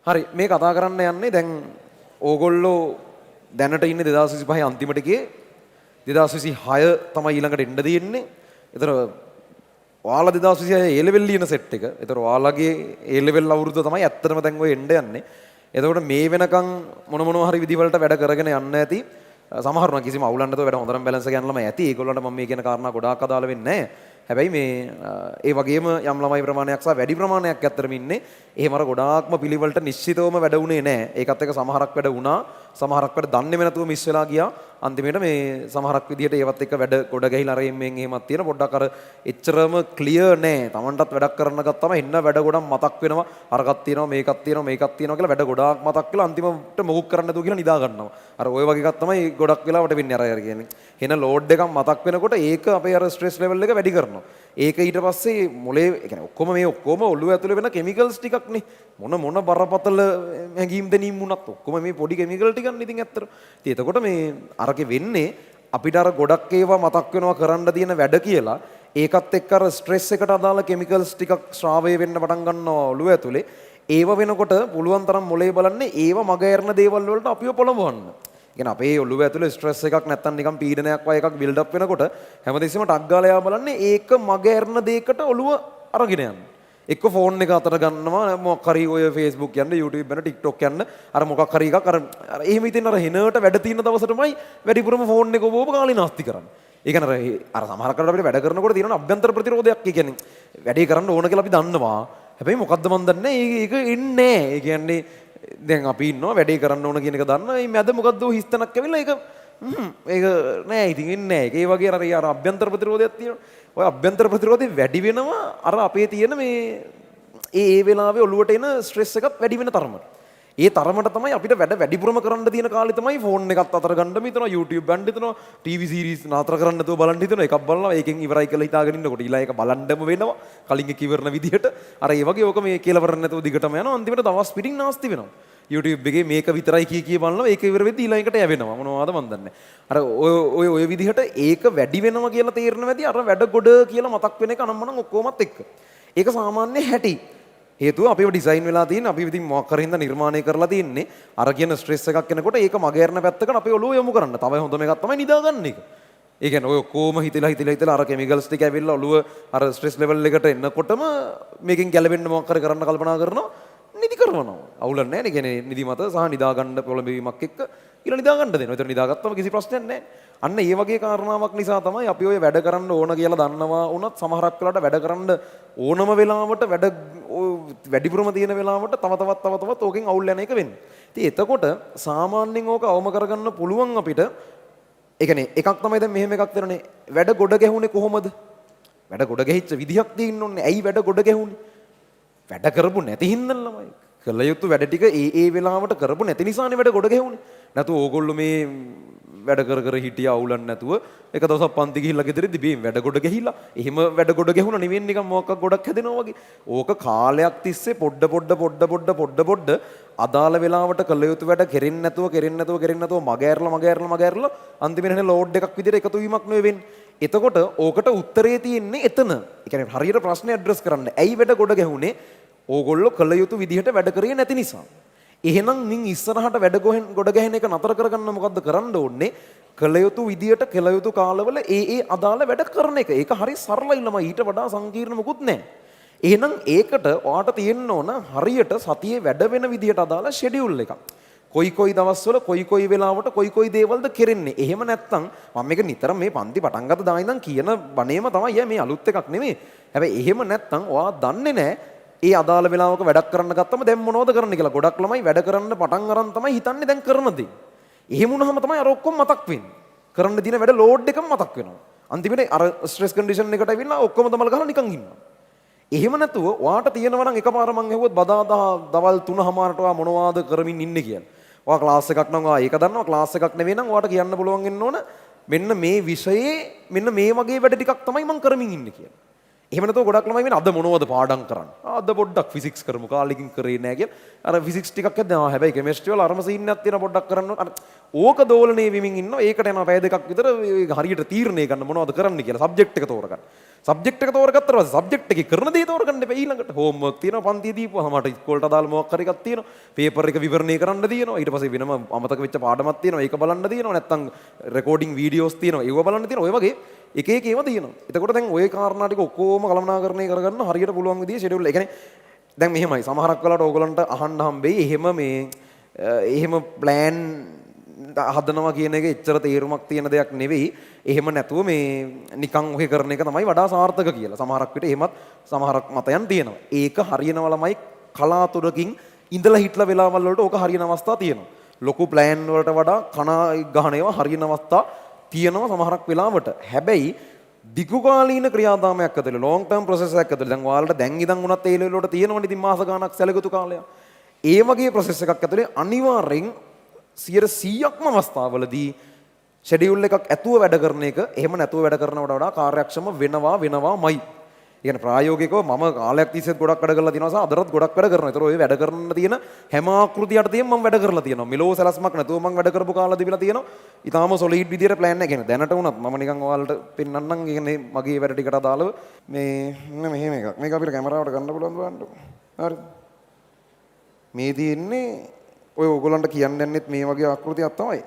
හරි මේ කතා කරන්න යන්නේ දැන් ඕගොල්ලෝ දැනට ඉන්නේ 2025 අන්තිමට ගියේ 2026 තමයි ඊළඟට එන්න තියෙන්නේ. ඒතර ඔයාලා 2026 A level ලියන සෙට් එක. ඒතර ඔයාලගේ A level අවුරුද්ද තමයි ඇත්තටම දැන් ඔය එන්න යන්නේ. එතකොට මේ වෙනකන් මොනවා හරි විදිවලට වැඩ කරගෙන යන්න ඇති. සමහරුණා කිසිම අවුලක් නැතුව වැඩ හොඳටම බැලන්ස් එක යනලම ඇති. ඒගොල්ලන්ට මම මේ කියන කාරණා ගොඩාක් අදාළ වෙන්නේ නැහැ. හැබැයි මේ ඒ වගේම යම් ළමයි ප්‍රමාණයක් සහ වැඩි ප්‍රමාණයක් ඇත්තරම ඉන්නේ. එහෙම අර ගොඩාක්ම පිළිවෙලට නිශ්චිතවම වැඩ වුණේ නැහැ. ඒකත් එක්ක සමහරක් වැඩ වුණා. සමහරක් වැඩ දන්නේම නැතුව මිස් වෙලා ගියා. අන්තිමේට මේ සමහරක් විදියට ඒවත් එක්ක වැඩ ගොඩ ගැහිලා අර එම්ෙන් එහෙමත් තියෙන පොඩ්ඩක් අර එච්චරම ක්ලියර් නෑ. Tamanටත් වැඩක් කරන්න ගත්තාම එන්න වැඩ ගොඩක් මතක් වෙනවා. අරකට තියෙනවා මේකක් තියෙනවා මේකක් තියෙනවා කියලා වැඩ ගොඩාක් මතක් වෙලා අන්තිමට මොකුත් කරන්න නැතුව කියලා නිදා ගන්නවා. අර ওই වගේ එකක් තමයි ගොඩක් වෙලාවට වෙන්නේ අර කියන්නේ. එන ලෝඩ් එකක් මතක් වෙනකොට ඒක අපේ අර ස්ට්‍රෙස් ලෙවල් එක වැඩි කරනවා. ඒක ඊට පස්සේ මොලේ කියන්නේ ඔක්කොම ඔළුව ඇතුලේ වෙන කිමිකල්ස් ටිකක් නේ. මොන බරපතල හැඟීම් දැනීම් වුණත් ඔක්කොම මේ පොඩි කිමිකල් ටිකක් නේ ඉතින් ඇත්තට. ඉතින් එතකොට මේ අරකේ වෙන්නේ අපිට අර ගොඩක් ඒවා මතක් වෙනවා කරන්න තියෙන වැඩ කියලා. ඒකත් එක්ක අර ස්ට්‍රෙස් එකට අදාළ කිමිකල්ස් ටිකක් ශ්‍රාවය වෙන්න පටන් ගන්නවා ඔළුව ඇතුලේ. ඒව වෙනකොට පුළුවන් තරම් මොලේ බලන්නේ ඒව මගහැරන දේවල් වලට අපිව පොළඹවන්න. කියන්නේ අපේ ඔළුව ඇතුලේ ස්ට්‍රෙස් එකක් නැත්තම් නිකන් පීඩනයක් වගේ එකක් බිල්ඩ් අප් වෙනකොට හැමදෙස්සෙම ටක් ගාලා යා බලන්නේ ඒක මගහැරන දෙයකට ඔළුව අරගෙන යන්න. එක්ක ෆෝන් එක අතට ගන්නවා මොකක් හරි ඔය Facebook යන්න YouTube යන්න TikTok යන්න අර මොකක් හරි එකක් අර එහෙම ඉතින් අර හිනට වැඩ තියෙන දවසටමයි වැඩිපුරම ෆෝන් එක ඔබ කාලේ නාස්ති කරන්නේ. ඒ කියන්නේ අර සමහර කරලා අපිට වැඩ කරනකොට තියෙන අභ්‍යන්තර ප්‍රතිරෝධයක්. ඒ කියන්නේ වැඩේ කරන්න ඕන කියලා අපි දන්නවා. හැබැයි මොකද්ද මන් දන්නේ ඒක එන්නේ නැහැ. ඒ කියන්නේ දැන් අපි ඉන්නවා වැඩේ කරන්න ඕන කියන එක දන්නවා. මේ මැද මොකද්ද හිස්තනක් ඇවිල්ලා ඒක නෑ ඉතින් එන්නේ නැහැ. ඒ වගේ අර අභ්‍යන්තර ප්‍රතිරෝධයක් තියෙනවා. ඔය අභ්‍යන්තර ප්‍රතිරෝධය වැඩි වෙනවා අර අපේ තියෙන මේ ඒ වෙලාවේ ඔළුවට එන ස්ට්‍රෙස් එකත් වැඩි වෙන තරමට. ඒ තරමට තමයි අපිට වැඩ වැඩිපුරම කරන්න තියෙන කාලේ තමයි ෆෝන් එකත් අතර ගන්න හිතනවා YouTube ගන්න හිතනවා TV series නතර කරන්න නැතුව බලන්න හිතනවා එකක් බලනවා ඒකෙන් ඉවරයි කියලා හිතාගෙන ඉන්නකොට ඊළඟ එක බලන්නම වෙනවා කලින් එක ඉවරන විදිහට අර ඒ වගේ ඕක මේ කියලා වරන්න නැතුව දිගටම යනවා අන්තිමට දවස් පිටින් නාස්ති වෙනවා YouTube එකේ මේක විතරයි කිය බලනවා ඒක ඉවර වෙද්දී ඊළඟ එකට යවෙනවා මොනවද මන් දන්නේ අර ඔය විදිහට ඒක වැඩි වෙනවා කියලා තේරෙන වෙදී අර වැඩ ගොඩ කියලා මතක් වෙන එක අනම්මනම් ඔක්කොමත් එක්ක ඒක සාමාන්‍ය හැටි හේතුව අපිව ඩිසයින් වෙලා තියෙන අපි ඉතින් මොකක් හරි හින්දා නිර්මාණය කරලා තියෙන්නේ අර කියන ස්ට්‍රෙස් එකක් එනකොට ඒක මගහැරන පැත්තකට අපේ ඔළුව යොමු කරන්න. තව හොඳම එකක් තමයි නිදා ගන්න එක. ඒ කියන්නේ ඔය කොහොම හිතලා අර කෙමිකල්ස් ටික ඇවිල්ලා ඔළුව අර ස්ට්‍රෙස් ලෙවල් එකට එනකොටම මේකෙන් ගැලවෙන්න මොකක් හරි කරන්න කල්පනා කරනවා නිදි කරනවා. අවුලක් නැහැ නේ. කියන්නේ නිදිමත සහ නිදා ගන්න පොළඹවීමක් එක්ක කියලා නිදා ගන්න දෙනවා. ඒතර නිදාගත්තම කිසි ප්‍රශ්නයක් නැහැ. අන්න ඒ වගේ කාරණාවක් නිසා තමයි අපි ඔය වැඩ කරන්න ඕන කියලා දන්නවා වුණත් සමහරක් වෙලාවට වැඩ කරන්න ඕනම වෙලාවට වැඩිපුරම තියෙන වෙලාවට තවත් ඕකෙන් අවුල් යන එක වෙන්නේ. ඉතින් එතකොට සාමාන්‍යයෙන් ඕක අවම කරගන්න පුළුවන් අපිට. ඒ කියන්නේ එකක් තමයි දැන් මෙහෙම එකක් කරන්නේ. වැඩ ගොඩ ගැහුනේ කොහොමද? වැඩ ගොඩ ගැහිච්ච විදිහක් තියෙන්න ඕනේ. ඇයි වැඩ ගොඩ ගැහුනේ? වැඩ කරපු නැති හින්දා ළමයි. කළ යුතු වැඩ ටික ඒ වෙලාවට කරපු නැති නිසානේ වැඩ ගොඩ ගැහුනේ. නැතු ඕගොල්ලෝ මේ වැඩ කර හිටියා අවුලක් නැතුව එක දවසක් පන්ති ගිහිල්ලා ගෙදරදී බීම් වැඩ ගොඩ ගිහිල්ලා එහෙම වැඩ ගොඩ ගැහුණා නෙවෙයි නිකන් මොකක් ගොඩක් හැදෙනවා වගේ. ඕක කාලයක් තිස්සේ පොඩ්ඩ අදාළ වෙලාවට කළ යුතු වැඩ කෙරෙන්නේ නැතුව මගහැරලා අන්තිමට එන ලෝඩ් එකක් විදිහට එකතු වීමක් නෙවෙයි වෙන්නේ. එතකොට ඕකට උත්තරේ තියෙන්නේ එතන. ඒ කියන්නේ හරියට ප්‍රශ්නේ ඇඩ්‍රස් කරන්න. ඇයි වැඩ ගොඩ ගැහුනේ? ඕගොල්ලෝ කළ යුතු විදිහට වැඩ කරේ නැති නිසා. එහෙනම් මින් ඉස්සරහට වැඩ ගොඩ ගැහෙන එක නතර කරගන්න මොකද්ද කරන්න ඕනේ? කළ යුතු විදියට කළ යුතු කාලවල ඒ අදාළ වැඩ කරන එක. ඒක හරි සරලයි ළමයි. ඊට වඩා සංකීර්ණ මොකුත් නැහැ. එහෙනම් ඒකට ඔයාට තියෙන්න ඕන හරියට සතියේ වැඩ වෙන විදියට අදාළ ෂෙඩියුල් එකක්. කොයි දවස්වල කොයි වෙලාවට කොයි දේවල්ද කෙරෙන්නේ. එහෙම නැත්නම් මම මේක නිතර මේ පන්ති පටන් ගත්ත දා ඉඳන් කියන බණේම තමයි. මේ අලුත් එකක් නෙමෙයි. හැබැයි එහෙම නැත්නම් ඔයා දන්නේ නැහැ ඒ අදාළ වෙලාවක වැඩක් කරන්න ගත්තම දැන් මොනවද කරන්න කියලා. ගොඩක් ළමයි වැඩ කරන්න පටන් අරන් තමයි හිතන්නේ දැන් කරන දේ. එහෙම වුණාම තමයි අර ඔක්කොම මතක් වෙන්නේ. කරන්න දින වැඩ ලෝඩ් එකම මතක් වෙනවා. අන්තිමට අර ස්ට්‍රෙස් කන්ඩිෂන් එකට ඇවිල්ලා ඔක්කොම දමල ගහලා නිකන් ඉන්නවා. එහෙම නැතුව ඔයාට තියෙනවා නම් එකපාර මං ඇහුවොත් බදාදා දවල් 3:00ට ඔයා මොනවද කරමින් ඉන්නේ කියලා. ඔයා ක්ලාස් එකක් නම් ඔයා ඒක දන්නවා. ක්ලාස් එකක් නෙවෙයි නම් ඔයාට කියන්න පුළුවන් වෙන්න ඕන මෙන්න මේ විෂයේ මෙන්න මේ වගේ වැඩ ටිකක් තමයි මං කරමින් ඉන්නේ කියලා. එහෙම නැතුව ගොඩක් ළමයි වෙන අද මොනවද පාඩම් කරන්නේ? අද පොඩ්ඩක් ෆිසික්ස් කරමු. කාලෙකින් කරේ නැහැ කියලා. අර ෆිසික්ස් ටිකක් හදනවා. හැබැයි කෙමිස්ට්‍රි වල අරම සීන් එකක් තියෙන පොඩ්ඩක් කරන්න. අර ඕක දෝලණේ වෙමින් ඉන්නවා. ඒකට යනවා පැය දෙකක් විතර හරියට තීරණය ගන්න මොනවද කරන්න කියලා සබ්ජෙක්ට් එක තෝරගන්න. සබ්ජෙක්ට් එක තෝරගත්තට පස්සේ සබ්ජෙක්ට් එකේ කරන දේ තෝරගන්න එපා ඊළඟට හෝම්වර්ක් තියෙනවා පන්තිය දීපුවා මට ඉස්කෝලේට අදාළ මොකක් හරි එකක් තියෙනවා පේපර් එක විවරණය කරන්න තියෙනවා ඊට පස්සේ වෙනම අමතක වෙච්ච පාඩමක් තියෙනවා ඒක බලන්න තියෙනවා නැත්නම් රෙකෝඩින් වීඩියෝස් තියෙනවා ඒව බලන්න තියෙනවා ඔය වගේ එක එක ඒවා තියෙනවා එතකොට දැන් ඔය කාරණා ටික ඔක්කොම කළමනාකරණය කරගන්න හරියට පුළුවන් විදිහේ ෂෙඩියුල් ඒ කියන්නේ දැන් මෙහෙමයි සමහරක් වෙලාවට ඕගලන්ට අහන්න හම්බෙයි එහෙම ප්ලෑන් හදනවා කියන එක එච්චර තේරුමක් තියෙන දෙයක් නෙවෙයි. එහෙම නැතුව මේ නිකන් ඔහෙ කරන එක තමයි වඩා සාර්ථක කියලා. සමහරක් විට එහෙමත් සමහරක් මතයන් තියෙනවා. ඒක හරියනවා ළමයි කලාතුරකින් ඉඳලා හිටලා වෙලාවල් වලට ඕක හරියන අවස්ථා තියෙනවා. ලොකු ප්ලෑන් වලට වඩා කන ගහන ඒවා හරියන අවස්ථා තියෙනවා සමහරක් වෙලාවට. හැබැයි දිගුකාලීන ක්‍රියාදාමයක් ඇතුළේ long term process එකක් ඇතුළේ දැන් ඔයාලට දැන් ඉඳන් උනත් ඒ ලෙවල් වලට තියෙනවනේ ඉතින් මාස ගාණක් සැලකුතු කාලයක්. ඒ වගේ process එකක් ඇතුළේ අනිවාර්යෙන් 100%ක්ම අවස්ථාවලදී ෂෙඩියුල් එකක් ඇතුව වැඩ කරන එක එහෙම නැතුව වැඩ කරනවට වඩා කාර්යක්ෂම වෙනවාමයි. ඒ කියන්නේ ප්‍රායෝගිකව මම කාලයක් තිස්සේ ගොඩක් වැඩ කරලා තියෙනවා සහ අදටත් ගොඩක් වැඩ කරනවා. ඒතර ඔය වැඩ කරන්න තියෙන හැම ආකෘතියට තියෙන මම වැඩ කරලා තියෙනවා. මෙලෝ සැලස්මක් නැතුව මම වැඩ කරපු කාලෙ තිබිලා තියෙනවා. ඊටාම සොලිඩ් විදියට ප්ලෑන් එක. කියන්නේ දැනට වුණත් මම නිකන් ඔයාලට පෙන්නන්නම්. කියන්නේ මගේ වැඩ ටිකට අදාළව මේ මෙහෙම එකක්. මේක අපිට කැමරාවට ගන්න පුළුවන් බලන්න. හරිද? මේ තියෙන්නේ ඔය ඕගොල්ලන්ට කියන්න යන්නෙත් මේ වගේ ආකෘතියක් තමයි.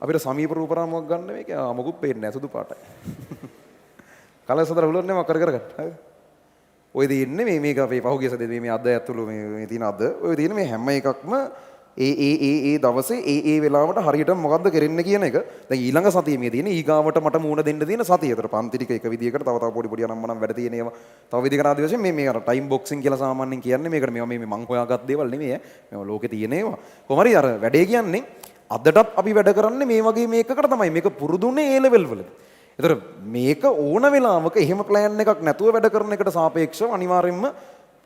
අපිට සමීප රූපරාමුවක් ගන්න මේක මොකුත් පේන්නේ නැහැ සුදු පාටයි. කලස් හදලා බලන්න මම කර ගන්න. හරිද? ඔය දෙන්නේ මේක අපේ පහුගිය සතියේ මේ අද ඇතුළු මේ තියෙන අද ඔය තියෙන මේ හැම එකක්ම ඒ දවසේ ඒ වෙලාවට හරියට මොකද්ද කරන්නේ කියන එක. දැන් ඊළඟ සතියේ මේ තියෙන ඊගාවට මට මූණ දෙන්න තියෙන සතිය. ඒතර පන්ති ටික එක විදියකට තව පොඩි අනම්මනම් වැඩ තියෙන ඒවා. තව විදිහකට ආදි වශයෙන් මේ අර ටයිම් බොක්සින් කියලා සාමාන්‍යයෙන් කියන්නේ මේකට මේවා මේ මං හොයාගත් දේවල් නෙමෙයි. මේවා ලෝකේ තියෙන ඒවා. කොහොම හරි අර වැඩේ කියන්නේ අදටත් අපි වැඩ කරන්නේ මේ වගේ මේකකට තමයි. මේක පුරුදුනේ ඒ ලෙවල් වලදී. ඒතර මේක ඕන වෙලාවක එහෙම ප්ලෑන් එකක් නැතුව වැඩ කරන එකට සාපේක්ෂව අනිවාර්යෙන්ම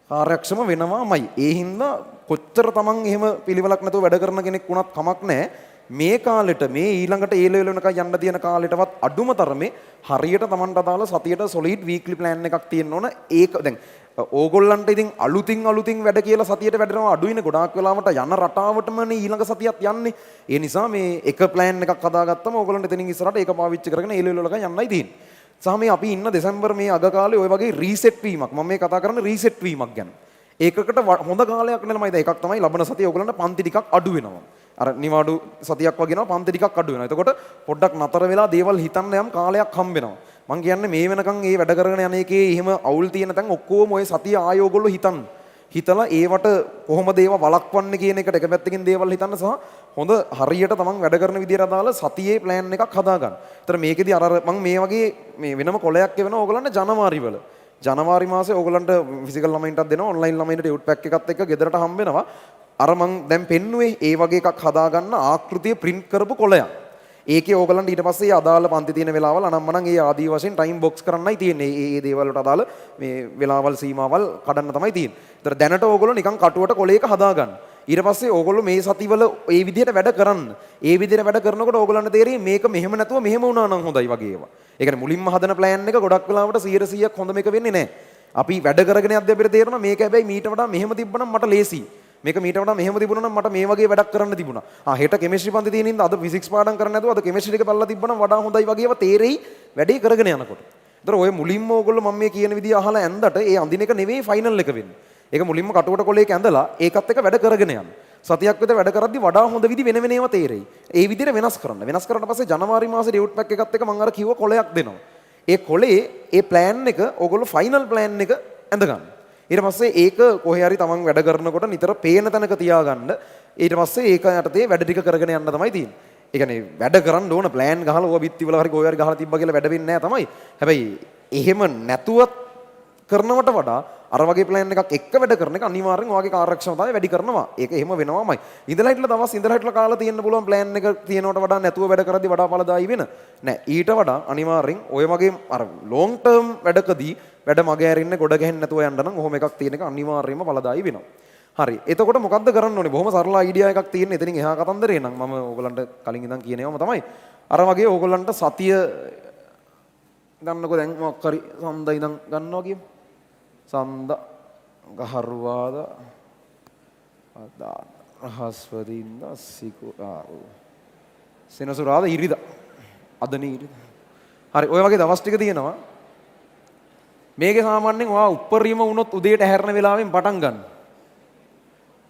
කාර්යක්ෂම වෙනවාමයි. ඒ හින්දා කොච්චර තමන් එහෙම පිළිවෙලක් නැතුව වැඩ කරන කෙනෙක් වුණත් කමක් නැහැ. මේ කාලෙට මේ ඊළඟට ඒ ලෙවල් වෙනකන් යන්න තියෙන කාලෙටවත් අඩුම තරමේ හරියට තමන්ට අදාළ සතියට සොලිඩ් වීක්ලි ප්ලෑන් එකක් තියෙන්න ඕන. ඒක දැන් ඕගොල්ලන්ට ඉතින් අලුතින් වැඩ කියලා සතියට වැඩනවා අඩුයිනේ. ගොඩාක් වෙලාවට යන රටාවටමනේ ඊළඟ සතියත් යන්නේ. ඒ නිසා මේ එක ප්ලෑන් එකක් හදාගත්තම ඕගොල්ලන්ට එතනින් ඉස්සරහට ඒක පාවිච්චි කරගෙන ඒ ලෙවල් වලක යන්නයි තියෙන්නේ. සහ මේ අපි ඉන්න දෙසැම්බර් මේ අග කාලේ ওই වගේ රීසෙට් වීමක් මම මේ කතා කරන්නේ රීසෙට් වීමක් ගැන. ඒකකට හොඳ කාලයක් නෙමෙයි. දැන් එකක් තමයි ලබන සතිය ඕගොල්ලන්ට පන්ති ටිකක් අඩු වෙනවා. අර නිවාඩු සතියක් වගේ යනවා පන්ති ටිකක් අඩු වෙනවා. එතකොට පොඩ්ඩක් නතර වෙලා දේවල් හිතන්න යම් කාලයක් හම්බ වෙනවා. මං කියන්නේ මේ වෙනකන් මේ වැඩ කරගෙන යන එකේ එහෙම අවුල් තියෙන තැන් ඔක්කොම ඔය සතිය ආය ඕගොල්ලෝ හිතන්න. හිතලා ඒවට කොහොමද ඒවා වළක්වන්නේ කියන එකට එක පැත්තකින් දේවල් හිතන්න සහ හොඳ හරියට තමන් වැඩ කරන විදියට අදාළ සතියේ ප්ලෑන් එකක් හදාගන්න. ඒතර මේකෙදි අර මම මේ වගේ මේ වෙනම කොලයක් එවනවා ඕගොල්ලන්ට ජනවාරි වල. ජනවාරි මාසේ ඕගොල්ලන්ට ෆිසිකල් ළමයින්ටත් දෙනවා ඔන්ලයින් ළමයින්ට ටියුට් පැක් එකත් එක්ක ගෙදරට හම්බ වෙනවා. අර මං දැන් පෙන්නුවේ ඒ වගේ එකක් හදාගන්න ආකෘතිය print කරපු කොලයක්. ඒකේ ඕගලන්ට ඊට පස්සේ අදාළ පන්ති තියෙන වෙලාවල් අනම්මනම් ඒ ආදී වශයෙන් ටයිම් බොක්ස් කරන්නයි තියෙන්නේ. ඒ දේවල් වලට අදාළ මේ වෙලාවල් සීමාවල් කඩන්න තමයි තියෙන්නේ. ඒතර දැනට ඕගොල්ලෝ නිකන් කටුවට කොලයක හදාගන්න. ඊට පස්සේ ඕගොල්ලෝ මේ සතිවල ඒ විදිහට වැඩ කරන්න. ඒ විදිහට වැඩ කරනකොට ඕගොල්ලන්ට තේරෙයි මේක මෙහෙම නැතුව මෙහෙම වුණා නම් හොඳයි වගේ ඒවා. ඒ කියන්නේ මුලින්ම හදන ප්ලෑන් එක ගොඩක් වෙලාවට 100%ක් හොඳ මේක වෙන්නේ නැහැ. අපි වැඩ කරගෙන යද්දී අපිට තේරෙනවා මේක හැබැයි මීට වඩා මෙහෙම තිබ්බනම් මට ලේසියි. මේක මීට වඩා මෙහෙම තිබුණා නම් මට මේ වගේ වැඩක් කරන්න තිබුණා. හෙට කෙමිස්ට්‍රි පන්ති තියෙන ඉඳ අද ෆිසික්ස් පාඩම් කරන්න නැතුව අද කෙමිස්ට්‍රි එක බලලා තිබ්බනම් වඩා හොඳයි වගේ ඒවා තේරෙයි වැඩේ කරගෙන යනකොට. ඒතර ඔය මුලින්ම ඕගොල්ලෝ මම මේ කියන විදිය අහලා ඇඳට ඒ අඳින එක නෙවෙයි ෆයිනල් එක වෙන්නේ. ඒක මුලින්ම කටුවට කොලේක ඇඳලා ඒකත් එක්ක වැඩ කරගෙන යන්න. සතියක් විතර වැඩ කරද්දි වඩා හොඳ විදි වෙන වෙන ඒවා තේරෙයි. ඒ විදිහට වෙනස් කරන්න. වෙනස් කරාට පස්සේ ජනවාරි මාසේ ඩියුට් පැක් එකත් එක්ක මම අර කිව්ව කොලයක් දෙනවා. ඒ කොලේ ඒ ප්ලෑන් එක ඕගොල්ලෝ ෆයිනල් ප්ලෑන් එක ඇඳ ගන්න. ඊට පස්සේ ඒක කොහේ හරි තමන් වැඩ කරනකොට නිතර පේන තැනක තියාගන්න. ඊට පස්සේ ඒක යටතේ වැඩ ටික කරගෙන යන්න තමයි තියෙන්නේ. ඒ කියන්නේ වැඩ කරන්න ඕන ප්ලෑන් ගහලා ඕවා බිත්ති වල හරි කොහේ හරි ගහලා තිබ්බා කියලා වැඩ වෙන්නේ නැහැ තමයි. හැබැයි එහෙම නැතුවත් කරනවට වඩා අර වගේ ප්ලෑන් එකක් එක්ක වැඩ කරන එක අනිවාර්යෙන් ඔයාගේ කාර්යක්ෂමතාවය වැඩි කරනවා. ඒක එහෙම වෙනවාමයි. ඉඳලා හිටලා දවස් ඉඳලා හිටලා කාලා තියෙන්න පුළුවන් ප්ලෑන් එක තියෙනවට වඩා නැතුව වැඩ කරද්දී වඩා ඵලදායී වෙන. නෑ ඊට වඩා අනිවාර්යෙන් ඔය වගේ අර ලොං ටර්ම් වැඩකදී වැඩ මග ඇරින්න ගොඩ ගැහෙන්න නැතුව යන්න නම් ඔහොම එකක් තියෙන එක අනිවාර්යයෙන්ම ඵලදායී වෙනවා. හරි. එතකොට මොකද්ද කරන්න ඕනේ? බොහොම සරල අයිඩියා එකක් තියෙන. එතනින් එහා කතන්දරේ නම් මම ඕගලන්ට කලින් ඉඳන් කියන ඒවාම තමයි. අර වගේ ඕගලන්ට සතිය ගන්නකො දැන් මොකක් හරි සඳ ඉඳන් ගන්නවා කියමු. සඳ ගහරුවාද අදා රහස්වදින්ද සිකුරාදා සෙනසුරාදා ඉරිදා අදනේ ඉරිදා. හරි ඔය වගේ දවස් ටික තියෙනවා. මේකේ සාමාන්‍යයෙන් ඔයා උපරිම වුණොත් උදේට හැරෙන වෙලාවෙන් පටන් ගන්න.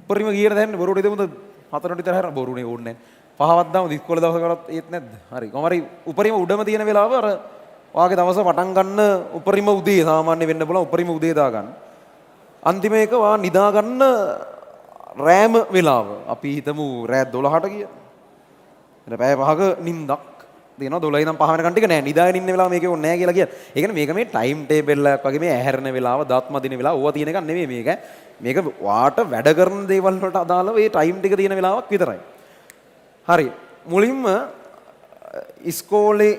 උපරිම ගියර දැන් බොරුවට දෙමුද 4ට විතර හැරෙන බොරුනේ ඕනේ නැහැ. පහවත් දාමු ඉස්කෝලේ දවස කරත් ඒත් නැද්ද? හරි. කොහමරි උපරිම උඩම තියෙන වෙලාව අර ඔයාගේ දවස පටන් ගන්න උපරිම උදේ සාමාන්‍ය වෙන්න පුළුවන් උපරිම උදේ දා ගන්න. අන්තිම එක ඔයා නිදා ගන්න රෑම වෙලාව. අපි හිතමු රෑ 12ට කියලා. එතන පැය 5ක නිින්දක් දෙනවා 12 ඉඳන් 5 වෙනකන් ටික නෑ නිදාගෙන ඉන්න වෙලාව මේකේ ඕනේ නෑ කියලා කියන. ඒ කියන්නේ මේක මේ ටයිම් ටේබල් එකක් වගේ මේ ඇහැරෙන වෙලාව, දාත් මදින වෙලාව ඕවා තියෙන එකක් නෙමෙයි මේක. මේක වාට වැඩ කරන දේවල් වලට අදාළව මේ ටයිම් ටික තියෙන වෙලාවක් විතරයි. හරි. මුලින්ම ඉස්කෝලේ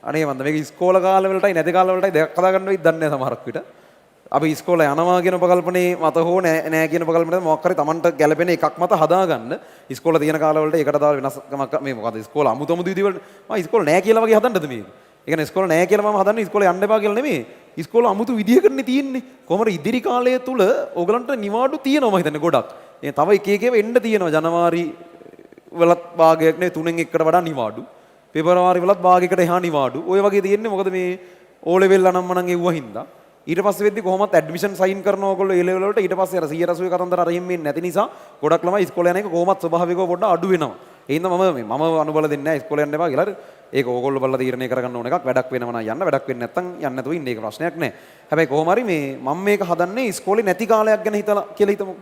අනේ මන්ද මේක ඉස්කෝල කාල වලටයි නැති කාල වලටයි දෙකක් හදා ගන්න වෙයිද දන්නේ නැහැ සමහරක් විට. අපි ඉස්කෝලේ යනවා කියන උපකල්පනේ මත හෝ නෑ කියන උපකල්පනේ මොකක් හරි Tamanට ගැළපෙන එකක් මත හදාගන්න. ඉස්කෝලේ තියෙන කාලවලට ඒකට දාලා වෙනස්කමක් මේ මොකද ඉස්කෝල අමුතු විදිහවල මම ඉස්කෝලේ නෑ කියලා වගේ හදන්නද මේක. ඒ කියන්නේ ඉස්කෝලේ නෑ කියලා මම හදන්නේ ඉස්කෝලේ යන්න එපා කියලා නෙමෙයි. ඉස්කෝලේ අමුතු විදිහකටනේ තියෙන්නේ. කොහමද ඉදිරි කාලය තුල ඕගලන්ට නිවාඩු තියෙනවා මම හිතන්නේ ගොඩක්. ඒ තව එක එක ඒවා එන්න තියෙනවා. ජනවාරි වලත් භාගයක් නේ 3න් 1කට වඩා නිවාඩු. පෙබරවාරි වලත් භාගයකට එහා නිවාඩු. ඔය වගේ තියෙන්නේ මොකද මේ ඕ ලෙවල් අනම්මනම් එව්වා හින්දා. ඊට පස්සේ වෙද්දි කොහොමත් ඇඩ්මිෂන් සයින් කරනවා ඔයගොල්ලෝ ඒ ලෙවල් වලට. ඊට පස්සේ අර 180 කතන්දර අරින් මේ නැති නිසා ගොඩක් ළමයි ඉස්කෝලේ යන එක කොහොමත් ස්වභාවිකව පොඩ්ඩක් අඩු වෙනවා. ඒ හින්දා මම අනුබල දෙන්නේ නැහැ ඉස්කෝලේ යන්න එපා කියලා. ඒක ඕගොල්ලෝ බලලා තීරණය කරගන්න ඕන එකක්. වැඩක් වෙනව නම් යන්න, වැඩක් වෙන්නේ නැත්නම් යන්න නැතුව ඉන්න. ඒක ප්‍රශ්නයක් නැහැ. හැබැයි කොහොම හරි මේ මම මේක හදන්නේ ඉස්කෝලේ නැති කාලයක් ගැන හිතලා කියලා හිතමුකෝ.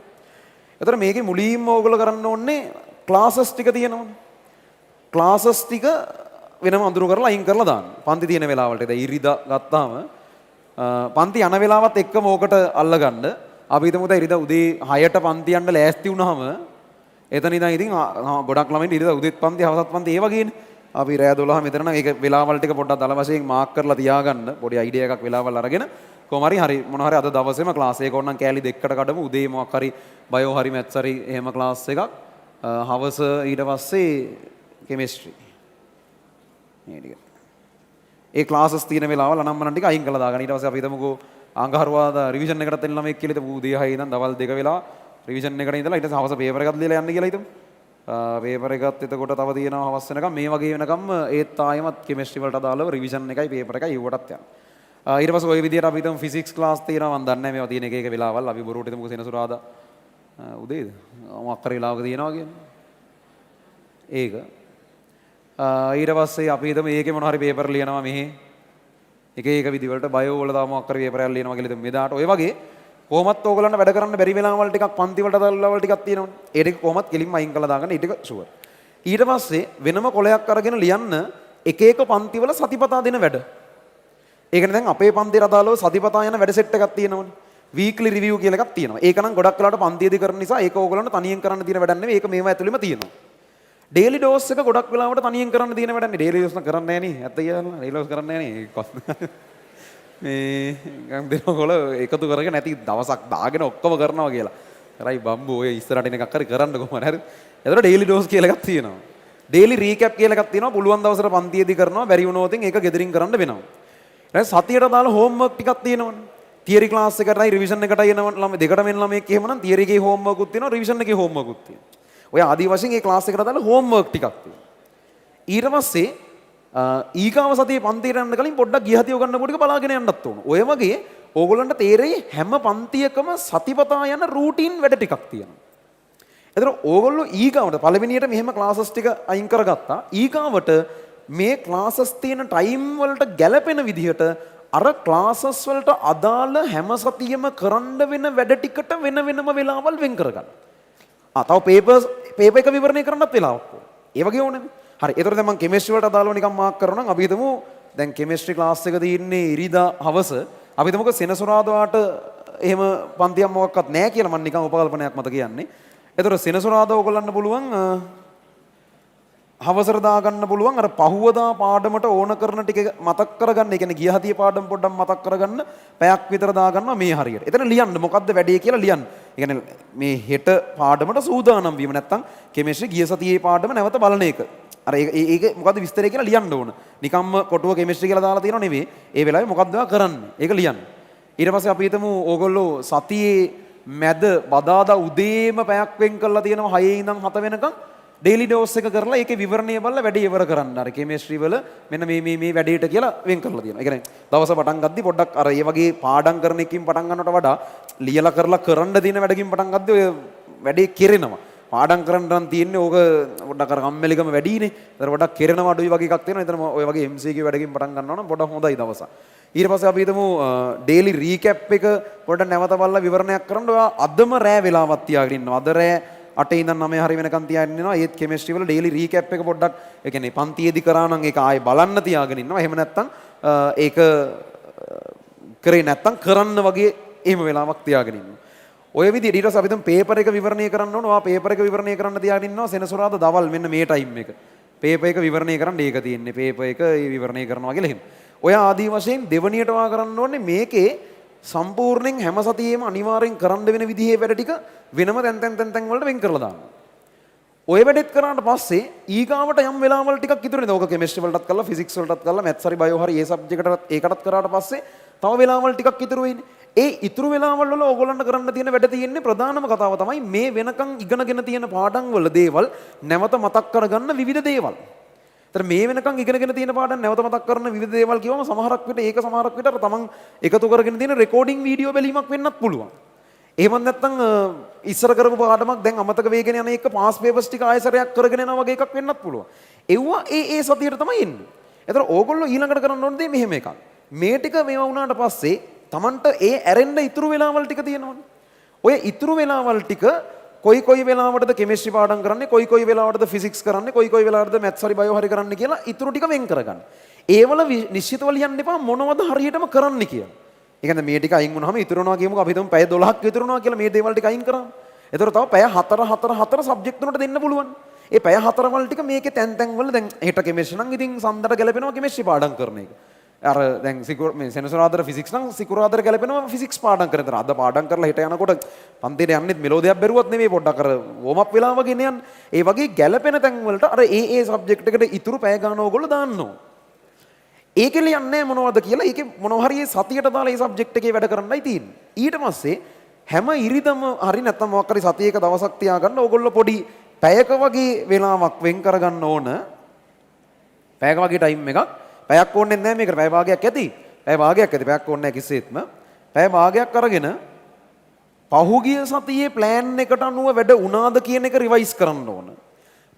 එතකොට මේකේ මුලින්ම ඕගොල්ලෝ කරන්න ඕනේ ක්ලාසස් ටික තියෙනවනේ. ක්ලාසස් ටික වෙනම අඳුරු කරලා අයින් කරලා දාන්න. පන්ති තියෙන වෙලාවලට. දැන් ඉරිදා ගත්තාම පන්ති යන වෙලාවත් එක්කම ඕකට අල්ලගන්න. අපි හිතමු දැන් ඉරිදා උදේ 6ට පන්ති යන්න ලෑස්ති වුණාම එතන ඉඳන් ඉතින් ගොඩක් ළමයින්ට ඉරිදා උදේත් පන්ති හවසත් පන්ති ඒ වගේනේ. අපි රෑ 12 මෙතන නම් ඒක වෙලාවල් ටික පොඩ්ඩක් දල වශයෙන් මාක් කරලා තියාගන්න. පොඩි අයිඩියා එකක් වෙලාවල් අරගෙන කොහොම හරි මොන හරි අද දවසේම ක්ලාස් එක ඕනනම් කෑලි දෙකකට කඩමු. උදේ මොකක් හරි බයෝ හරි මැත්ස් හරි එහෙම ක්ලාස් එකක්. හවස ඊට පස්සේ කෙමිස්ට්‍රි. මේ ටික. ඒ ක්ලාසස් තියෙන වෙලාවල් අනම්මන ටික අයින් කරලා දාගන්න. ඊට පස්සේ අපි හිතමුකෝ අඟහරුවාදා රිවිෂන් එකකට එන්න ළමෙක් කියලා හිතමු. උදේ 6 ඉඳන් දවල් 2 වෙලා රිවිෂන් එකට ඉඳලා ඊට පස්සේ හවස පේපර් එකක් ලියලා යන්න කියලා හිතමු. පේපර් එකත් එතකොට තව තියෙනවා හවස් වෙනකම් මේ වගේ වෙනකම් ඒත් ආයෙමත් කෙමිස්ට්‍රි වලට අදාළව රිවිෂන් එකයි පේපර් එකයි ඊවටත් යනවා. ඊට පස්සේ ওই විදියට අපි හිතමු ෆිසික්ස් ක්ලාස් තියෙනවා. මම දන්නේ නැහැ මේවා තියෙන එක එක වෙලාවල්. අපි බොරුවට හිතමුකෝ සෙනසුරාදා උදේද මොකක් හරි වෙලාවක තියෙනවා කියන්නේ. ඒක ඊට පස්සේ අපි හිතමු මේකේ මොන හරි පේපර් ලියනවා මෙහි එක එක විදිවලට බයෝ වල දාම මොකක් හරි පේපර් එකක් ලියනවා කියලා හිතමු මෙදාට ඔය වගේ කොහොමත් ඕගලන්ට වැඩ කරන්න බැරි වෙලාවල් ටිකක් පන්ති වලට දාලා ටිකක් තියෙනවනේ. ඒ ටික කොහොමත් කෙලින්ම අයින් කරලා දාගන්න ඊට ෂුවර්. ඊට පස්සේ වෙනම කොලයක් අරගෙන ලියන්න එක එක පන්ති වල සතිපතා දෙන වැඩ. ඒ කියන්නේ දැන් අපේ පන්තියට අදාළව සතිපතා යන වැඩ සෙට් එකක් තියෙනවනේ. වීක්ලි රිවිව් කියලා එකක් තියෙනවා. ඒක නම් ගොඩක් වෙලාවට පන්තියේදී කරන නිසා ඒක ඕගලන්ට තනියෙන් කරන්න තියෙන වැඩක් නෙවෙයි. ඒක මේවා ඇතුළෙම තියෙනවා. ඩේලි ඩෝස් එක ගොඩක් වෙලාවට තනියෙන් කරන්න තියෙන වැඩක් නේ. ඩේලි ඩෝස් නම් කරන්නේ නැහැ නේ. ඇත්ත කියලා. ඩේලි ඩෝස් කරන්නේ නැහැ නේ. මේ ගම් දෙනකොල එකතු කරගෙන නැති දවසක් දාගෙන ඔක්කොම කරනවා කියලා. කරයි බම්බු ඔය ඉස්සරහට එන එකක් හරි කරන්න කොහොමද හරි. එතකොට ඩේලි ඩෝස් කියලා එකක් තියෙනවා. ඩේලි රීකැප් කියලා එකක් තියෙනවා. පුළුවන් දවසට පන්තියේදී කරනවා. බැරි වුණොත් ඒක ගෙදරින් කරන්න වෙනවා. ඊට සතියට දාලා හෝම්වර්ක් ටිකක් තියෙනවනේ. තියරි ක්ලාස් එකටයි රිවිෂන් එකටයි එන ළමයි දෙකටම එන ළමයෙක් එහෙමනම් තියරි එකේ හෝම්වර්ක් උත් තියෙනවා. රිවිෂන් එකේ හෝම්වර්ක් උත් තියෙනවා. ඔය ආදි වශයෙන් මේ ක්ලාස් එකට දාලා හෝම්වර්ක් ටිකක් තියෙනවා. ඊට පස්සේ ඊගාව සතියේ පන්තියට යන්න කලින් පොඩ්ඩක් ගියහතිය ගන්න පොඩ්ඩක් බලාගෙන යන්නත් ඕන. ඔය වගේ ඕගොල්ලන්ට තේරෙයි හැම පන්තියකම සතිපතා යන රූටින් වැඩ ටිකක් තියෙනවා. එතන ඕගොල්ලෝ ඊගාවට පළවෙනියට මෙහෙම ක්ලාසස් ටික අයින් කරගත්තා. ඊගාවට මේ ක්ලාසස් තියෙන ටයිම් වලට ගැලපෙන විදිහට අර ක්ලාසස් වලට අදාළ හැම සතියෙම කරන්න වෙන වැඩ ටිකට වෙන වෙනම වෙලාවල් වෙන් කරගන්න. තව පේපර් එක විවරණය කරන්නත් වෙලාවක් ඕන. ඒ වගේ ඕනේ. හරි. ඒතර දැන් මම කෙමිස්ට්‍රි වලට අදාළව නිකන් මාක් කරනවා නම් අපි හිතමු දැන් කෙමිස්ට්‍රි ක්ලාස් එක තියෙන්නේ ඉරිදා හවස. අපි හිතමුකෝ සෙනසුරාදාට එහෙම පන්තියක් මොකක්වත් නැහැ කියලා මම නිකන් උපකල්පනයක් මත කියන්නේ. ඒතර සෙනසුරාදා ඕගොල්ලන්ට පුළුවන් හවසට දාගන්න පුළුවන් අර පහුවදා පාඩමට ඕන කරන ටික මතක් කරගන්න. ඒ කියන්නේ ගිය හතිය පාඩම පොඩ්ඩක් මතක් කරගන්න පැයක් විතර දාගන්නවා මේ හරියට. එතන ලියන්න මොකද්ද වැඩේ කියලා ලියන්න. ඒ කියන්නේ මේ හෙට පාඩමට සූදානම් වීම නැත්තම් කෙමිස්ට්‍රි ගිය සතියේ පාඩම නැවත බලන එක. අර ඒක මොකද්ද විස්තරය කියලා ලියන්න ඕන. නිකම්ම කොටුව කෙමිස්ට්‍රි කියලා දාලා තියෙනව නෙවෙයි. ඒ වෙලාවේ මොකද්ද කරන්නේ? ඒක ලියන්න. ඊට පස්සේ අපි හිතමු ඕගොල්ලෝ සතියේ මැද බදාදා උදේම පැයක් වෙන් කරලා තියෙනවා 6 ඉඳන් 7 වෙනකම් ඩේලි ඩෝස් එක කරලා ඒකේ විවරණය බලලා වැඩේ ඉවර කරන්න. අර කෙමිස්ට්‍රි වල මෙන්න මේ වැඩේට කියලා වෙන් කරලා තියෙනවා. ඒ කියන්නේ දවස පටන් ගද්දි පොඩ්ඩක් අර ඒ වගේ පාඩම් කරන එකකින් පටන් ගන්නවට වඩා ලියලා කරලා කරන්න දින වැඩකින් පටන් ගද්දි ඔය වැඩේ කෙරෙනවා. පාඩම් කරන්න නම් තියෙන්නේ ඕක පොඩ්ඩක් අර කම්මැලිකම වැඩිනේ. ඒතර පොඩ්ඩක් කෙරෙනවා අඩුයි වගේ එකක් තියෙනවා. එතන ඔය වගේ MCQ වැඩකින් පටන් ගන්නවා නම් පොඩ්ඩක් හොඳයි දවස. ඊට පස්සේ අපි හිතමු ඩේලි රීකැප් එක පොඩ්ඩක් නැවත බලලා විවරණයක් කරන්න. ඔයා අදම රෑ වෙලාවක් තියාගෙන ඉන්නවා. අද රෑ 8 ඉඳන් 9 හරි වෙනකන් තියාගෙන ඉන්නවා. ඒත් කෙමිස්ට්‍රි වල ඩේලි රීකැප් එක පොඩ්ඩක් ඒ කියන්නේ පන්තියේදී කරා නම් ඒක ආයේ බලන්න තියාගෙන ඉන්නවා. එහෙම නැත්නම් ඒක කරේ නැත්නම් කරන්න වගේ එහෙම වෙලාවක් තියාගෙන ඉන්නවා. ඔය විදිහට ඊට පස්සේ අපි තුන් පේපර් එක විවරණය කරන්න ඕන. ඔයා පේපර් එක විවරණය කරන්න තියාගෙන ඉන්නවා සෙනසුරාදා දවල් මෙන්න මේ ටයිම් එක. පේපර් එක විවරණය කරන්න ඒක තියෙන්නේ. පේපර් එක විවරණය කරනවා කියලා එහෙම. ඔය ආදී වශයෙන් දෙවණියට වා කරන්න ඕනේ මේකේ සම්පූර්ණයෙන් හැම සතියේම අනිවාර්යෙන් කරන්න වෙන විදිහේ වැඩ ටික වෙනම තැන් වලට වෙන් කරලා දාන්න. ඔය වැඩෙත් කරාට පස්සේ ඊගාවට යම් වෙලාවල් ටිකක් ඉතුරු වෙනවා. ඕක කෙමිස්ට්‍රි වලටත් කරලා ෆිසික්ස් වලටත් කරලා මැත්ස් හරි බයෝ හරි ඒ සබ්ජෙක්ට් ඒකටත් කරාට පස්සේ තව වෙලාවල් ටිකක් ඉතුරු වෙන්නේ. ඒ ඉතුරු වෙලාවල් වල ඕගොල්ලන්ට කරන්න තියෙන වැඩ තියෙන්නේ ප්‍රධානම කතාව තමයි මේ වෙනකන් ඉගෙනගෙන තියෙන පාඩම් වල දේවල් නැවත මතක් කරගන්න විවිධ දේවල්. ඒතර මේ වෙනකන් ඉගෙනගෙන තියෙන පාඩම් නැවත මතක් කරන විවිධ දේවල් කියවම සමහරක් විට ඒක සමහරක් විට අර තමන් එකතු කරගෙන තියෙන රෙකෝඩින් වීඩියෝ බැලීමක් වෙන්නත් පුළුවන්. එහෙම නැත්නම් ඉස්සර කරපු පාඩමක් දැන් අමතක වෙගෙන යන එක පාස් පේපර්ස් ටික ආයෙසරයක් කරගෙන යනවා වගේ එකක් වෙන්නත් පුළුවන්. ඒවා ඒ සතියට තමයි එන්නේ. ඒතර ඕගොල්ලෝ ඊළඟට කරන්න ඕන දේ මෙහෙම එකක්. මේ ටික මේවා වුණාට පස්සේ තමන්ට ඒ ඇරෙන්න ඉතුරු වෙලාවල් ටික තියෙනවනේ. ඔය ඉතුරු වෙලාවල් ටික කොයි වෙලාවටද කෙමිස්ට්‍රි පාඩම් කරන්නේ, කොයි වෙලාවටද ෆිසික්ස් කරන්නේ, කොයි වෙලාවටද මැත්ස් හරි බයෝ හරි කරන්නේ කියලා ඉතුරු ටික වෙන් කරගන්න. ඒවල නිශ්චිතව ලියන්න එපා මොනවද හරියටම කරන්න කියලා. ඒ කියන්නේ මේ ටික අයින් වුණාම ඉතුරුනවා කියමුකෝ අපි හිතමු පැය 12ක් ඉතුරුනවා කියලා මේ දේවල් ටික අයින් කරාම. ඒතර තව පැය 4 සබ්ජෙක්ට් තුනට දෙන්න පුළුවන්. ඒ පැය 4 වල ටික මේකේ තැන් වල දැන් හෙට කෙමිස්ට්‍රි නම් ඉතින් සඳට ගැලපෙනවා කෙමිස්ට්‍රි පාඩම් කරන එක. අර දැන් මේ සෙනසුරාදාට ෆිසික්ස් නම් සිකුරාදාට ගැලපෙනවා ෆිසික්ස් පාඩම් කරන. අද පාඩම් කරලා හිට යනකොට පන්තියට යන්නෙත් මෙලෝදියක් බැරුවත් නෙමෙයි පොඩ්ඩක් අර වෝම් අප් වෙලා වගේ නේ යන්නේ. ඒ වගේ ගැලපෙන තැන් වලට අර ඒ සබ්ජෙක්ට් එකට ඉතුරු පැය ගන්න ඕගොල්ලෝ දාන්න ඕන. ඒකේ ලියන්නේ මොනවද කියලා ඒකේ මොනවා හරි සතියට දාලා ඒ සබ්ජෙක්ට් එකේ වැඩ කරන්නයි තියෙන්නේ. ඊට පස්සේ හැම ඉරිදම හරි නැත්නම් මොකක් හරි සතියේක දවසක් තියාගන්න ඕගොල්ලෝ පොඩි පැයක වගේ වෙලාවක් වෙන් කරගන්න ඕන. පැයක වගේ ටයිම් එකක්. පැයක් ඕනේ නැහැ මේකට. පැය භාගයක් ඇති. පැය භාගයක් ඇති. පැයක් ඕනේ නැහැ කිසිසේත්ම. පැය භාගයක් අරගෙන පහුගිය සතියේ ප්ලෑන් එකට අනුව වැඩ වුණාද කියන එක රිවයිස් කරන්න ඕන.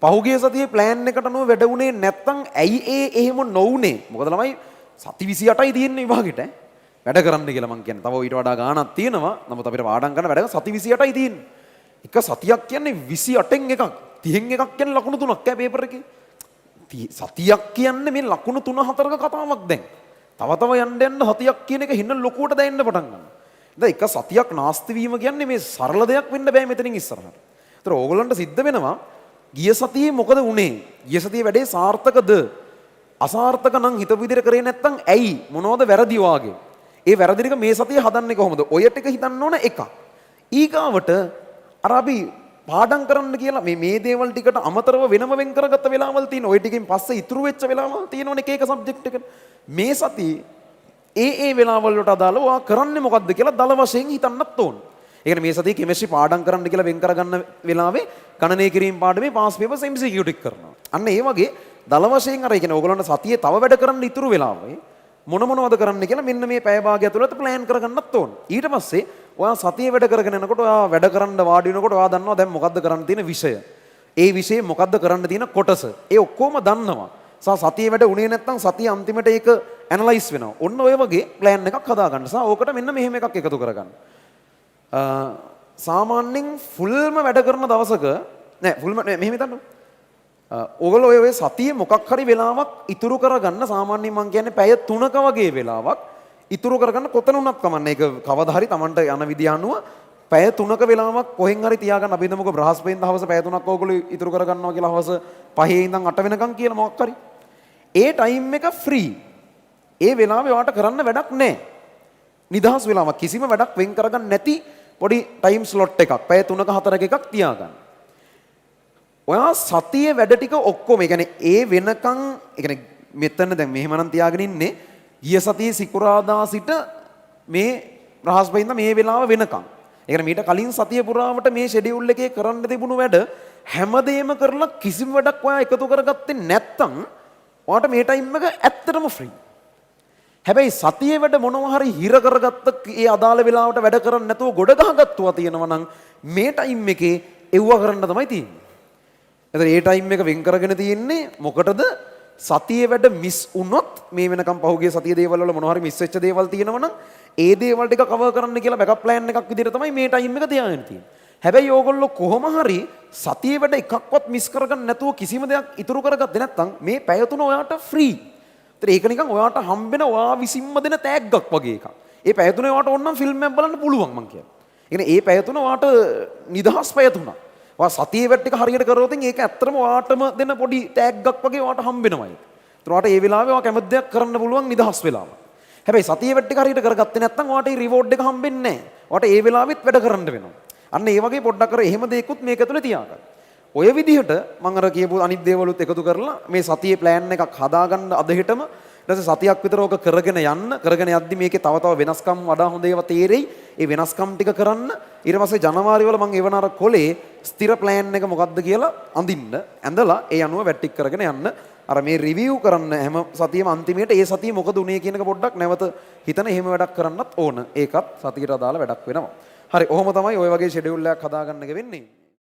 පහුගිය සතියේ ප්ලෑන් එකට අනුව වැඩ වුණේ නැත්නම් ඇයි එහෙම නොවුනේ? මොකද ළමයි සති 28යි තියෙන්නේ විභාගෙට වැඩ කරන්න කියලා මං කියන්නේ. තව ඊට වඩා ගාණක් තියෙනවා. නමුත් අපිට පාඩම් කරන වැඩ සති 28යි තියෙන්නේ. එක සතියක් කියන්නේ 28න් එකක්. 30න් එකක් කියන්නේ ලකුණු 3ක් ඈ පේපර් එකේ. සතියක් කියන්නේ මේ ලකුණු 3-4ක කතාවක් දැන්. තව යන්න සතියක් කියන එක හින්න ලොකුවට දැනෙන්න පටන් ගන්නවා. දැන් එක සතියක් නාස්ති වීම කියන්නේ මේ සරල දෙයක් වෙන්න බෑ මෙතනින් ඉස්සරහට. ඒතර ඕගොල්ලන්ට සිද්ධ වෙනවා ගිය සතියේ මොකද වුනේ? ගිය සතියේ වැඩේ සාර්ථකද? අසාර්ථක නම් හිතපු විදිහට කරේ නැත්නම් ඇයි? මොනවද වැරදි වාගේ? ඒ වැරදි ටික මේ සතියේ හදන්නේ කොහොමද? ඔය ටික හිතන්න ඕන එක. ඊගාවට අර අපි පාඩම් කරන්න කියලා මේ දේවල් ටිකට අමතරව වෙනම වෙන් කරගත්ත වෙලාවල් තියෙන. ওই ටිකෙන් පස්සේ ඉතුරු වෙච්ච වෙලාවල් තියෙනවනේ එක සබ්ජෙක්ට් එකට. මේ සතියේ ඒ වෙලාවල් වලට අදාළව ඔයා කරන්නේ මොකද්ද කියලා දල වශයෙන් හිතන්නත් ඕන. ඒ කියන්නේ මේ සතියේ කෙමිස්ට්‍රි පාඩම් කරන්න කියලා වෙන් කරගන්න වෙලාවේ ගණනය කිරීම පාඩමේ පාස් පේපර්ස් MCQ ටික කරනවා. අන්න ඒ වගේ දල වශයෙන් අර ඒ කියන්නේ ඕගොල්ලන්ට සතියේ තව වැඩ කරන්න ඉතුරු වෙලාවේ මොනවද කරන්න කියලා මෙන්න මේ පැය භාගය ඇතුළත ප්ලෑන් කරගන්නත් ඕන. ඊට පස්සේ ඔයා සතියේ වැඩ කරගෙන යනකොට ඔයා වැඩ කරන්න වාඩි වෙනකොට ඔයා දන්නවා දැන් මොකද්ද කරන්න තියෙන විෂය. ඒ විෂයේ මොකද්ද කරන්න තියෙන කොටස. ඒ ඔක්කොම දන්නවා. සතියේ වැඩ උනේ නැත්නම් සතිය අන්තිමට ඒක ඇනලයිස් වෙනවා. ඔන්න ඔය වගේ ප්ලෑන් එකක් හදාගන්න. ඕකට මෙන්න මෙහෙම එකක් එකතු කරගන්න. සාමාන්‍යයෙන් ෆුල්ම වැඩ කරන දවසක නෑ ෆුල්ම මෙහෙම හිතන්න. ඔයගොල්ලෝ ඔය සතියේ මොකක් හරි වෙලාවක් ඉතුරු කරගන්න සාමාන්‍යයෙන් මම කියන්නේ පැය 3ක වගේ වෙලාවක් ඉතුරු කරගන්න කොතනුණක් කමන්නේ. ඒක කවදා හරි Tamanට යන විදිය අනුව පැය 3ක වෙලාවක් කොහෙන් හරි තියාගන්න. අපි හිතමුකෝ බ්‍රහස්පතින්දා හවස පැය 3ක් ඕගොල්ලෝ ඉතුරු කරගන්නවා කියලා හවස 5 ඉඳන් 8 වෙනකන් කියලා මොකක් හරි. ඒ ටයිම් එක ෆ්‍රී. ඒ වෙලාවේ ඔයාට කරන්න වැඩක් නැහැ. නිදහස් වෙලාවක් කිසිම වැඩක් වෙන් කරගන්න නැති පොඩි ටයිම් ස්ලොට් එකක් පැය 3ක 4ක එකක් තියාගන්න. ඔයා සතියේ වැඩ ටික ඔක්කොම ඒ කියන්නේ ඒ වෙනකන් ඒ කියන්නේ මෙතන දැන් මෙහෙමනම් තියාගෙන ඉන්නේ ගිය සතියේ සිකුරාදා සිට මේ බ්‍රහස්පතින්දා මේ වෙලාව වෙනකන්. ඒ කියන්නේ මීට කලින් සතිය පුරාවට මේ ෂෙඩියුල් එකේ කරන්න තිබුණු වැඩ හැමදේම කරලා කිසිම වැඩක් ඔයා එකතු කරගත්තේ නැත්තම් ඔයාට මේ ටයිම් එක ඇත්තටම ෆ්‍රී. හැබැයි සතියේ වැඩ මොනවා හරි හිර කරගත්ත ඒ අදාළ වෙලාවට වැඩ කරන්නේ නැතුව ගොඩ ගහගත්තුවා තියෙනවා නම් මේ ටයිම් එකේ එව්ව කරන්න තමයි තියෙන්නේ. එතන ඒ ටයිම් එක වෙන් කරගෙන තියෙන්නේ මොකටද? සතියේ වැඩ මිස් වුණොත් මේ වෙනකම් පහුගිය සතියේ දේවල් වල මොනවා හරි මිස් වෙච්ච දේවල් තියෙනවා නම් ඒ දේවල් ටික කවර් කරන්න කියලා බෑකප් ප්ලෑන් එකක් විදිහට තමයි මේ ටයිම් එක තියාගෙන තියෙන්නේ. හැබැයි ඕගොල්ලෝ කොහොම හරි සතියේ වැඩ එකක්වත් මිස් කරගන්න නැතුව කිසිම දෙයක් ඉතුරු කරගත්තේ නැත්නම් මේ පැය තුන ඔයාට ෆ්‍රී. ඒතර ඒක නිකන් ඔයාට හම්බෙන ඔයා විසින්ම දෙන තෑග්ගක් වගේ එකක්. ඒ පැය තුනේ ඔයාට ඕනනම් ෆිල්ම් එකක් බලන්න පුළුවන් මං කියන්නේ. ඒ කියන්නේ ඒ පැය තුන ඔයාට නිදහස් පැය තුනක්. ඔයා සතියේ වැඩ ටික හරියට කරොත් ඒක ඇත්තටම ඔයාටම දෙන පොඩි තෑග්ගක් වගේ ඔයාට හම්බෙනවා ඒක. ඒතර ඔයාට ඒ වෙලාවේ ඔයා කැමති දෙයක් කරන්න පුළුවන් නිදහස් වෙලාව. හැබැයි සතියේ වැඩ ටික හරියට කරගත්තේ නැත්නම් ඔයාට ඒ රිවෝඩ් එක හම්බෙන්නේ නැහැ. ඔයාට ඒ වෙලාවෙත් වැඩ කරන්න වෙනවා. අන්න ඒ වගේ පොඩ්ඩක් කර එහෙම දෙයක්වත් මේක ඇතුලේ තියාගන්න. ඔය විදිහට මම අර කියපු අනිත් දේවලුත් එකතු කරලා මේ සතියේ ප්ලෑන් එකක් හදාගන්න අද හෙටම ඊට පස්සේ සතියක් විතර ඕක කරගෙන යද්දි මේකේ තව තව වෙනස්කම් වඩා හොඳ ඒවා තේරෙයි. ඒ වෙනස්කම් ටික කරන්න ඊට පස්සේ ජනවාරි වල මම එවන අර කොලේ ස්ථිර ප්ලෑන් එක මොකක්ද කියලා අඳින්න. ඇඳලා ඒ අනුව වැටික් කරගෙන යන්න. අර මේ රිවිව් කරන්න හැම සතියෙම අන්තිමේට ඒ සතිය මොකද උනේ කියන එක පොඩ්ඩක් නැවත හිතන එහෙම වැඩක් කරන්නත් ඕන. ඒකත් සතියට අදාළ වැඩක් වෙනවා. හරි ඔහොම තමයි ওই වගේ ෂෙඩියුල් එකක් හදාගන්න එක වෙන්නේ.